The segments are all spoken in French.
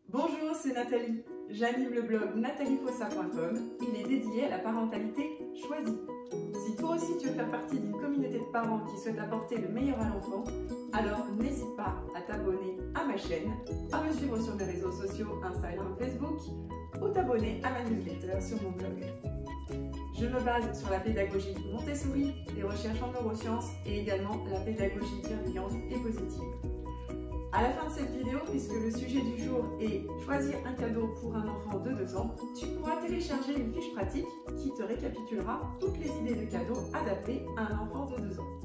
Bonjour, c'est Nathalie. J'anime le blog nataliefossa.com. Il est dédié à la parentalité choisie. Si toi aussi tu veux faire partie d'une communauté de parents qui souhaitent apporter le meilleur à l'enfant, alors n'hésite pas à t'abonner à ma chaîne, à me suivre sur mes réseaux sociaux Instagram, Facebook ou t'abonner à ma newsletter sur mon blog. Je me base sur la pédagogie Montessori, les recherches en neurosciences et également la pédagogie bienveillante et positive. À la fin de cette vidéo, puisque le sujet du jour est choisir un cadeau pour un enfant de 2 ans, tu pourras télécharger une fiche pratique qui te récapitulera toutes les idées de cadeaux adaptées à un enfant de 2 ans.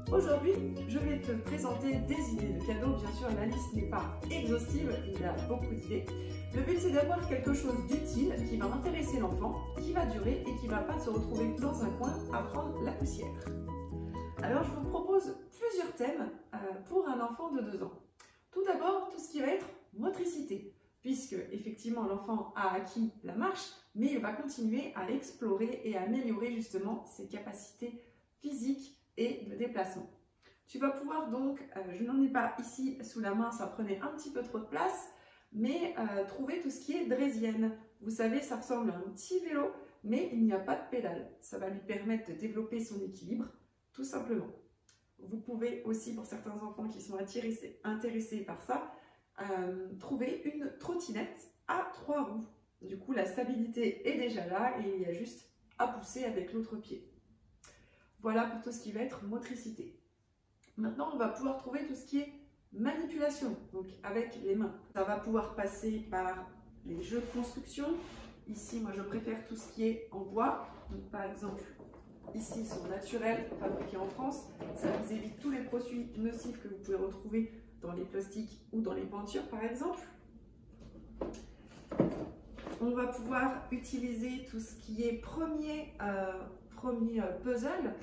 Aujourd'hui, je vais te présenter des idées de cadeaux. Bien sûr, la liste n'est pas exhaustive, il y a beaucoup d'idées. Le but, c'est d'avoir quelque chose d'utile qui va intéresser l'enfant, qui va durer et qui ne va pas se retrouver dans un coin à prendre la poussière. Alors, je vous propose plusieurs thèmes pour un enfant de 2 ans. Tout d'abord, tout ce qui va être motricité, puisque effectivement l'enfant a acquis la marche, mais il va continuer à explorer et à améliorer justement ses capacités physiques et de déplacement. Tu vas pouvoir donc, je n'en ai pas ici sous la main, ça prenait un petit peu trop de place, mais trouver tout ce qui est draisienne. Vous savez, ça ressemble à un petit vélo, mais il n'y a pas de pédale. Ça va lui permettre de développer son équilibre, tout simplement. Vous pouvez aussi, pour certains enfants qui sont intéressés par ça, trouver une trottinette à 3 roues. Du coup, la stabilité est déjà là et il y a juste à pousser avec l'autre pied. Voilà pour tout ce qui va être motricité. Maintenant, on va pouvoir trouver tout ce qui est manipulation, donc avec les mains. Ça va pouvoir passer par les jeux de construction. Ici, moi, je préfère tout ce qui est en bois. Donc, par exemple, ici, ils sont naturels, fabriqués en France. Ça vous évite tous les produits nocifs que vous pouvez retrouver dans les plastiques ou dans les peintures, par exemple. On va pouvoir utiliser tout ce qui est premier puzzle.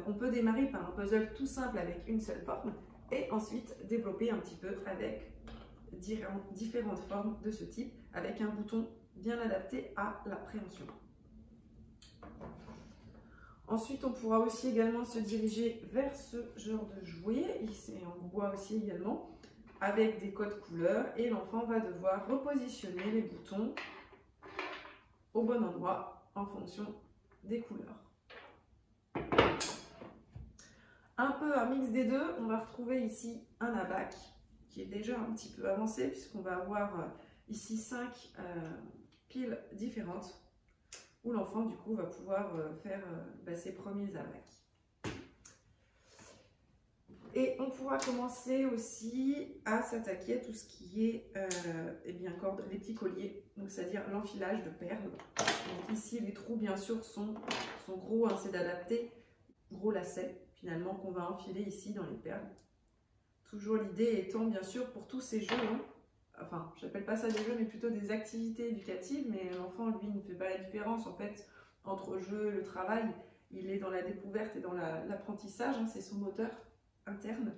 On peut démarrer par un puzzle tout simple avec une seule forme et ensuite développer un petit peu avec différentes formes de ce type, avec un bouton bien adapté à l'appréhension. Ensuite, on pourra aussi également se diriger vers ce genre de jouet, c'est en bois aussi également, avec des codes couleurs, et l'enfant va devoir repositionner les boutons au bon endroit en fonction des couleurs. Un peu un mix des deux, on va retrouver ici un abac qui est déjà un petit peu avancé puisqu'on va avoir ici 5 piles différentes où l'enfant du coup va pouvoir faire ses premiers abacs. Et on pourra commencer aussi à s'attaquer à tout ce qui est les petits colliers, donc c'est-à-dire l'enfilage de perles. Donc ici les trous bien sûr sont gros, hein, c'est d'adapter gros lacets finalement qu'on va enfiler ici dans les perles. Toujours l'idée étant bien sûr pour tous ces jeux, hein, enfin j'appelle pas ça des jeux mais plutôt des activités éducatives, mais l'enfant lui ne fait pas la différence en fait entre jeu et le travail, il est dans la découverte et dans l'apprentissage, hein, c'est son moteur interne.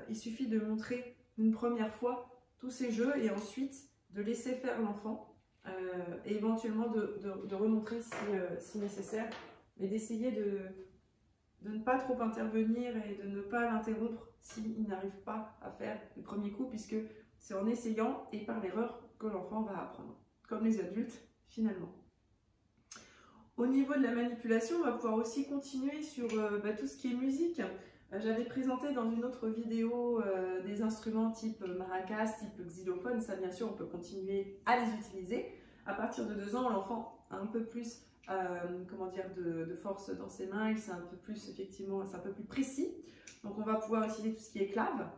Il suffit de montrer une première fois tous ces jeux et ensuite de laisser faire l'enfant et éventuellement de remontrer si nécessaire, mais d'essayer de ne pas trop intervenir et de ne pas l'interrompre s'il n'arrive pas à faire le premier coup, puisque c'est en essayant et par l'erreur que l'enfant va apprendre, comme les adultes finalement. Au niveau de la manipulation, on va pouvoir aussi continuer sur tout ce qui est musique. J'avais présenté dans une autre vidéo des instruments type maracas, type xylophone. Ça, bien sûr, on peut continuer à les utiliser. À partir de 2 ans, l'enfant a un peu plus de force dans ses mains. Il c'est un peu plus, effectivement, c'est un peu plus précis. Donc, on va pouvoir utiliser tout ce qui est clave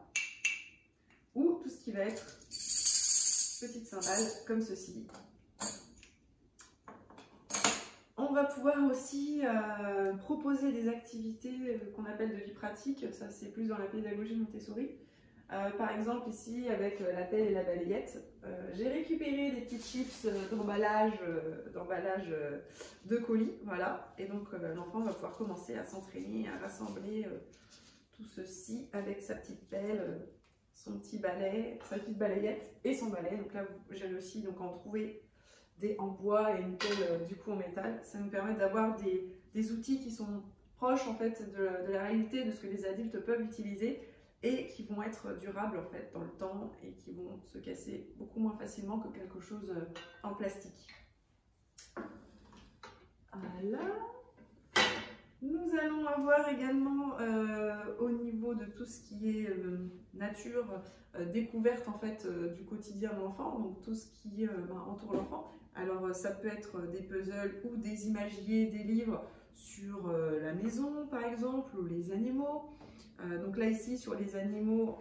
ou tout ce qui va être petite cymbale comme ceci. On va pouvoir aussi proposer des activités qu'on appelle de vie pratique, ça c'est plus dans la pédagogie Montessori. Par exemple ici avec la pelle et la balayette, j'ai récupéré des petits chips d'emballage de colis, voilà, et donc l'enfant va pouvoir commencer à s'entraîner, à rassembler tout ceci avec sa petite pelle, son petit balai, sa petite balayette et son balai. Donc là j'ai aussi donc en trouver des en bois et une pelle du coup en métal. Ça nous permet d'avoir des outils qui sont proches en fait de la réalité de ce que les adultes peuvent utiliser et qui vont être durables en fait dans le temps et qui vont se casser beaucoup moins facilement que quelque chose en plastique. Voilà. Nous allons avoir également au niveau de tout ce qui est nature, découverte en fait du quotidien de l'enfant, donc tout ce qui entoure l'enfant. Alors ça peut être des puzzles ou des imagiers, des livres sur la maison par exemple, ou les animaux. Donc là ici sur les animaux,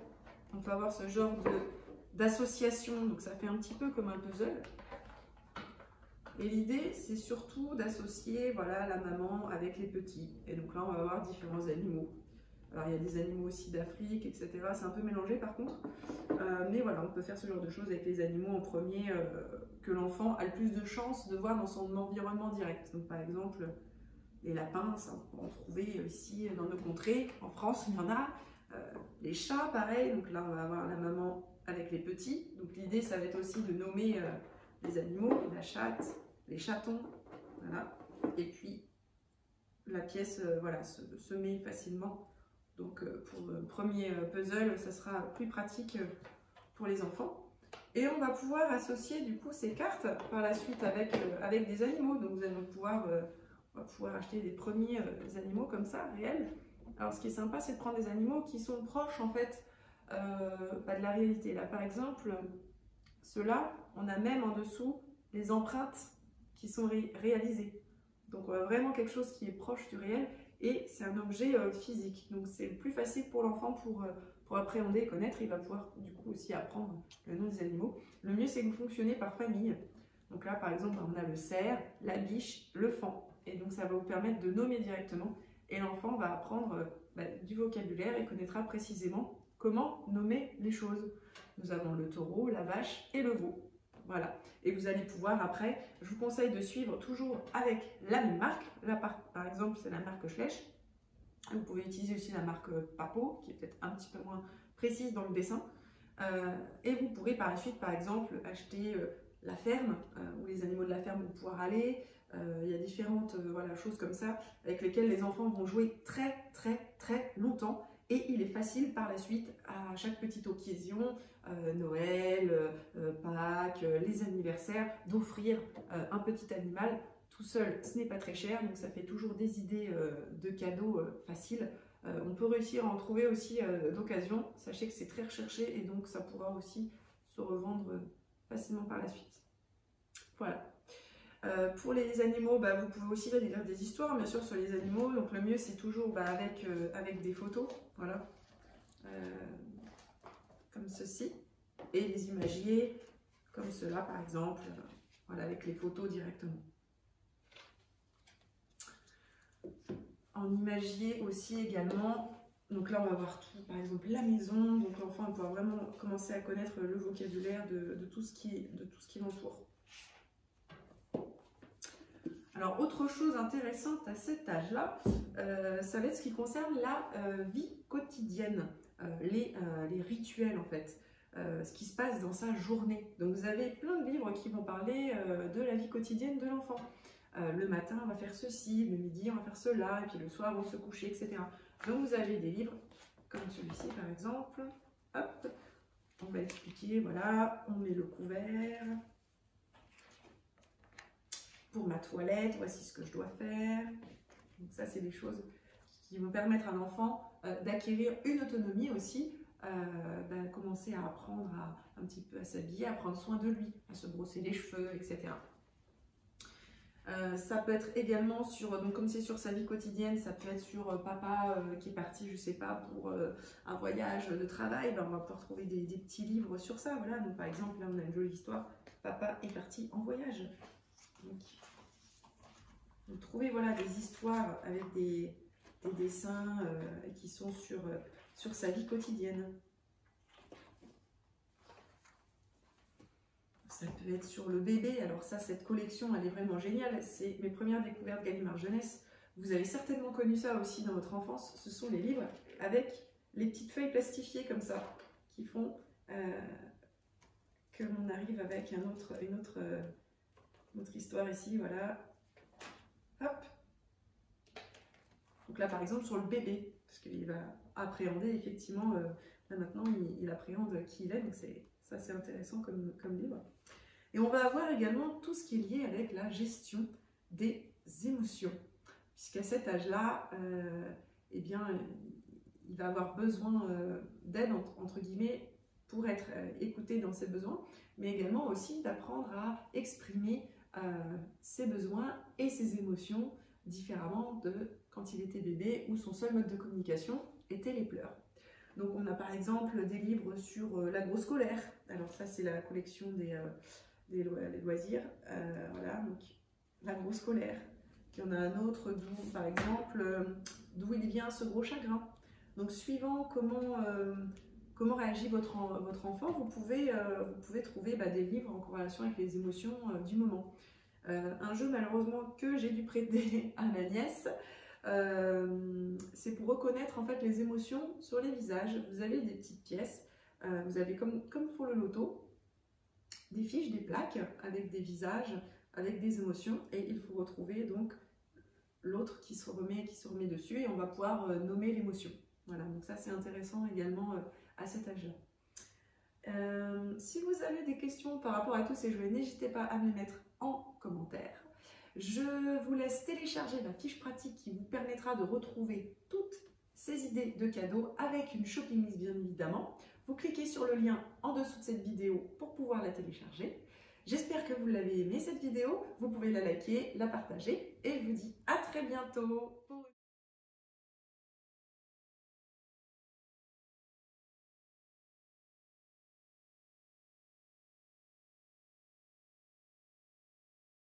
on peut avoir ce genre d'association, donc ça fait un petit peu comme un puzzle. Et l'idée, c'est surtout d'associer voilà, la maman avec les petits. Et donc là, on va avoir différents animaux. Alors, il y a des animaux aussi d'Afrique, etc. C'est un peu mélangé par contre. Mais voilà, on peut faire ce genre de choses avec les animaux en premier que l'enfant a le plus de chances de voir dans son environnement direct. Donc par exemple, les lapins, ça, on peut en trouver ici dans nos contrées. En France, il y en a. Les chats, pareil. Donc là, on va avoir la maman avec les petits. Donc l'idée, ça va être aussi de nommer les animaux, la chatte, les chatons, voilà. Et puis la pièce voilà, se met facilement. Donc pour le premier puzzle, ça sera plus pratique pour les enfants. Et on va pouvoir associer du coup ces cartes par la suite avec des animaux. Donc vous allez pouvoir, on va pouvoir acheter des premiers animaux comme ça, réels. Alors ce qui est sympa, c'est de prendre des animaux qui sont proches en fait de la réalité. Là par exemple, ceux-là, on a même en dessous les empreintes qui sont réalisées. Donc vraiment quelque chose qui est proche du réel et c'est un objet physique. Donc c'est plus facile pour l'enfant pour appréhender et connaître. Il va pouvoir du coup aussi apprendre le nom des animaux. Le mieux c'est que vous fonctionnez par famille. Donc là par exemple on a le cerf, la biche, le faon. Et donc ça va vous permettre de nommer directement et l'enfant va apprendre du vocabulaire et connaîtra précisément comment nommer les choses. Nous avons le taureau, la vache et le veau. Voilà. Et vous allez pouvoir après, je vous conseille de suivre toujours avec la même marque. Là par exemple c'est la marque Schleich. Vous pouvez utiliser aussi la marque Papo, qui est peut-être un petit peu moins précise dans le dessin. Et vous pourrez par la suite par exemple acheter la ferme, où les animaux de la ferme vont pouvoir aller. Il y a différentes voilà, choses comme ça avec lesquelles les enfants vont jouer très longtemps. Et il est facile par la suite, à chaque petite occasion, Noël, Pâques, les anniversaires, d'offrir un petit animal. Tout seul, ce n'est pas très cher, donc ça fait toujours des idées de cadeaux faciles. On peut réussir à en trouver aussi d'occasion. Sachez que c'est très recherché et donc ça pourra aussi se revendre facilement par la suite. Voilà. Pour les animaux, vous pouvez aussi lire des histoires, bien sûr, sur les animaux. Donc le mieux, c'est toujours avec des photos, voilà, comme ceci, et les imagiers, comme cela, par exemple, voilà, avec les photos directement. En imagier aussi également, donc là, on va voir tout, par exemple, la maison. Donc l'enfant va pouvoir vraiment commencer à connaître le vocabulaire de tout ce qui l'entoure. Alors, autre chose intéressante à cet âge-là, ça va être ce qui concerne la vie quotidienne, les rituels en fait, ce qui se passe dans sa journée. Donc, vous avez plein de livres qui vont parler de la vie quotidienne de l'enfant. Le matin, on va faire ceci, le midi, on va faire cela, et puis le soir, on va se coucher, etc. Donc, vous avez des livres comme celui-ci, par exemple. Hop, on va expliquer, voilà, on met le couvert. Pour ma toilette, voici ce que je dois faire. Donc ça, c'est des choses qui vont permettre à l'enfant d'acquérir une autonomie aussi, commencer à apprendre un petit peu à s'habiller, à prendre soin de lui, à se brosser les cheveux, etc. Ça peut être également sur, donc comme c'est sur sa vie quotidienne, ça peut être sur papa qui est parti, je sais pas, pour un voyage de travail, on va pouvoir trouver des petits livres sur ça, voilà. Donc par exemple, là on a une jolie histoire, papa est parti en voyage. Donc, vous trouvez voilà, des histoires avec des dessins qui sont sur sa vie quotidienne. Ça peut être sur le bébé. Alors ça, cette collection, elle est vraiment géniale. C'est mes premières découvertes Gallimard Jeunesse. Vous avez certainement connu ça aussi dans votre enfance. Ce sont les livres avec les petites feuilles plastifiées comme ça, qui font que l'on arrive avec une autre histoire ici, voilà. Hop. Donc là, par exemple, sur le bébé, parce qu'il va appréhender effectivement, là maintenant il appréhende qui il est, donc ça c'est intéressant comme livre. Et on va avoir également tout ce qui est lié avec la gestion des émotions, puisqu'à cet âge-là, eh bien, il va avoir besoin d'aide, entre guillemets, pour être écouté dans ses besoins, mais également aussi d'apprendre à exprimer ses besoins et ses émotions différemment de quand il était bébé, où son seul mode de communication était les pleurs. Donc on a par exemple des livres sur l'agro-scolaire. Alors ça c'est la collection des loisirs, voilà, donc l'agro-scolaire. Puis on a un autre, par exemple, d'où il vient ce gros chagrin. Donc suivant comment réagit votre enfant, vous pouvez trouver des livres en corrélation avec les émotions du moment. Un jeu malheureusement que j'ai dû prêter à ma nièce, c'est pour reconnaître en fait les émotions sur les visages. Vous avez des petites pièces, vous avez comme pour le loto, des fiches, des plaques avec des visages, avec des émotions, et il faut retrouver donc l'autre qui se remet dessus, et on va pouvoir nommer l'émotion. Voilà, donc ça c'est intéressant également à cet âge-là. Si vous avez des questions par rapport à tous ces jeux, n'hésitez pas à me les mettre en commentaire. Je vous laisse télécharger la fiche pratique qui vous permettra de retrouver toutes ces idées de cadeaux avec une shopping list bien évidemment. Vous cliquez sur le lien en dessous de cette vidéo pour pouvoir la télécharger. J'espère que vous l'avez aimé cette vidéo, vous pouvez la liker, la partager et je vous dis à très bientôt.